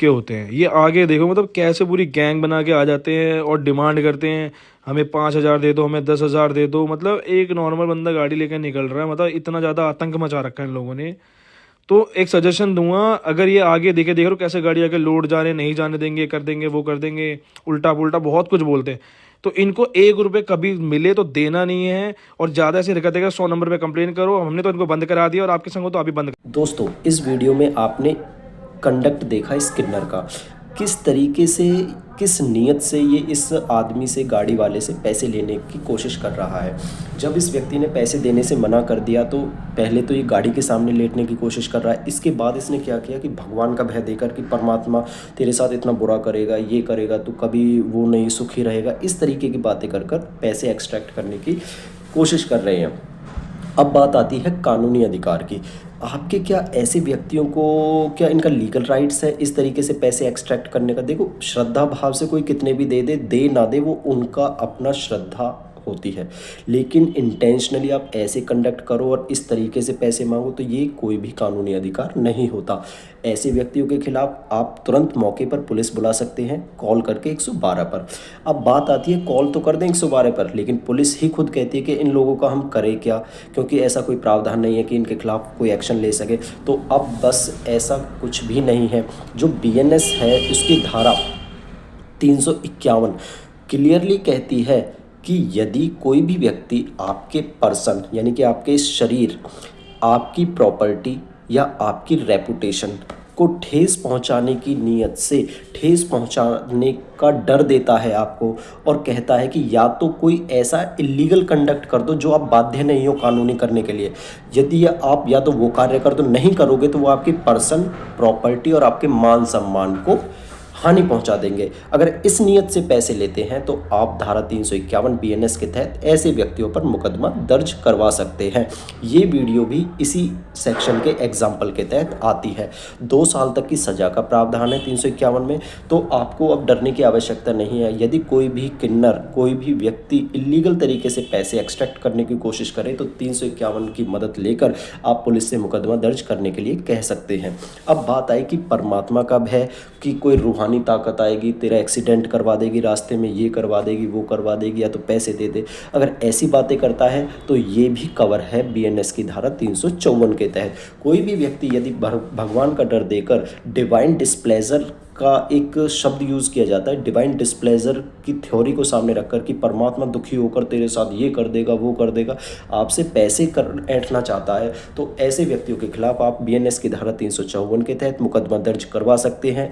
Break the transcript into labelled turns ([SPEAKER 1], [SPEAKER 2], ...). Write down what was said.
[SPEAKER 1] के होते हैं। ये आगे देखो मतलब कैसे पूरी गैंग बना के आ जाते हैं और डिमांड करते हैं, हमें 5,000 दे दो, हमें 10,000 दे दो। मतलब एक नॉर्मल बंदा गाड़ी लेकर निकल रहा है, मतलब इतना ज़्यादा आतंक मचा रखा है इन लोगों ने। तो एक सजेशन दूंगा, अगर ये आगे देख रहे हो कैसे गाड़ी आके लोड जा रहे हैं, नहीं जाने देंगे, कर देंगे, वो कर देंगे, उल्टा पुल्टा बहुत कुछ बोलते हैं। तो इनको 1 रुपये कभी मिले तो देना नहीं है, और ज़्यादा ऐसी हरकत है 100 नंबर पे कंप्लेन करो। हमने तो इनको बंद करा दिया, और आपके संग हो तो अभी बंद।
[SPEAKER 2] दोस्तों, इस वीडियो में आपने कंडक्ट देखा स्किनर का, किस तरीके से, किस नीयत से ये इस आदमी से, गाड़ी वाले से पैसे लेने की कोशिश कर रहा है। जब इस व्यक्ति ने पैसे देने से मना कर दिया तो पहले तो ये गाड़ी के सामने लेटने की कोशिश कर रहा है। इसके बाद इसने क्या किया कि भगवान का भय देकर कि परमात्मा तेरे साथ इतना बुरा करेगा, ये करेगा, तो कभी वो नहीं सुखी रहेगा, इस तरीके की बातें कर कर पैसे एक्सट्रैक्ट करने की कोशिश कर रहे हैं। अब बात आती है कानूनी अधिकार की। आपके क्या ऐसे व्यक्तियों को, क्या इनका लीगल राइट्स है इस तरीके से पैसे एक्सट्रैक्ट करने का? देखो, श्रद्धा भाव से कोई कितने भी दे दे, दे ना दे, वो उनका अपना श्रद्धा होती है। लेकिन इंटेंशनली आप ऐसे कंडक्ट करो और इस तरीके से पैसे मांगो तो ये कोई भी कानूनी अधिकार नहीं होता। ऐसे व्यक्तियों के खिलाफ आप तुरंत मौके पर पुलिस बुला सकते हैं कॉल करके 112 पर। अब बात आती है, कॉल तो कर दें 112 पर, लेकिन पुलिस ही खुद कहती है कि इन लोगों का हम करें क्या, क्योंकि ऐसा कोई प्रावधान नहीं है कि इनके खिलाफ कोई एक्शन ले सके। तो अब बस ऐसा कुछ भी नहीं है। जो BNS है उसकी धारा 351 क्लियरली कहती है कि यदि कोई भी व्यक्ति आपके पर्सन, यानी कि आपके शरीर, आपकी प्रॉपर्टी या आपकी रेपुटेशन को ठेस पहुंचाने की नीयत से, ठेस पहुंचाने का डर देता है आपको, और कहता है कि या तो कोई ऐसा इलीगल कंडक्ट कर दो जो आप बाध्य नहीं हो कानूनी करने के लिए। यदि आप या तो वो कार्य कर दो, नहीं करोगे तो वो आपकी पर्सन, प्रॉपर्टी और आपके मान सम्मान को हानि पहुंचा देंगे। अगर इस नियत से पैसे लेते हैं तो आप धारा 351 BNS के तहत ऐसे व्यक्तियों पर मुकदमा दर्ज करवा सकते हैं। ये वीडियो भी इसी सेक्शन के एग्जाम्पल के तहत आती है। 2 साल तक की सजा का प्रावधान है 351 में। तो आपको अब डरने की आवश्यकता नहीं है। यदि कोई भी किन्नर, कोई भी व्यक्ति इलीगल तरीके से पैसे एक्सट्रैक्ट करने की कोशिश करे तो 351 की मदद लेकर आप पुलिस से मुकदमा दर्ज करने के लिए कह सकते हैं। अब बात आई कि परमात्मा का भय, कि कोई रूहानी ताकत आएगी, तेरा एक्सीडेंट करवा देगी, रास्ते में ये करवा देगी, वो करवा देगी, या तो पैसे दे दे, अगर ऐसी बातें करता है तो ये भी कवर है BNS की धारा 354 के तहत। कोई भी व्यक्ति यदि भगवान का डर देकर, डिवाइन डिस्प्लेजर का एक शब्द यूज़ किया जाता है, डिवाइन डिस्प्लेजर की थ्योरी को सामने रखकर कि परमात्मा दुखी होकर तेरे साथ ये कर देगा, वो कर देगा, आपसे पैसे कर ऐंठना चाहता है, तो ऐसे व्यक्तियों के खिलाफ आप BNS की धारा 354 के तहत मुकदमा दर्ज करवा सकते हैं।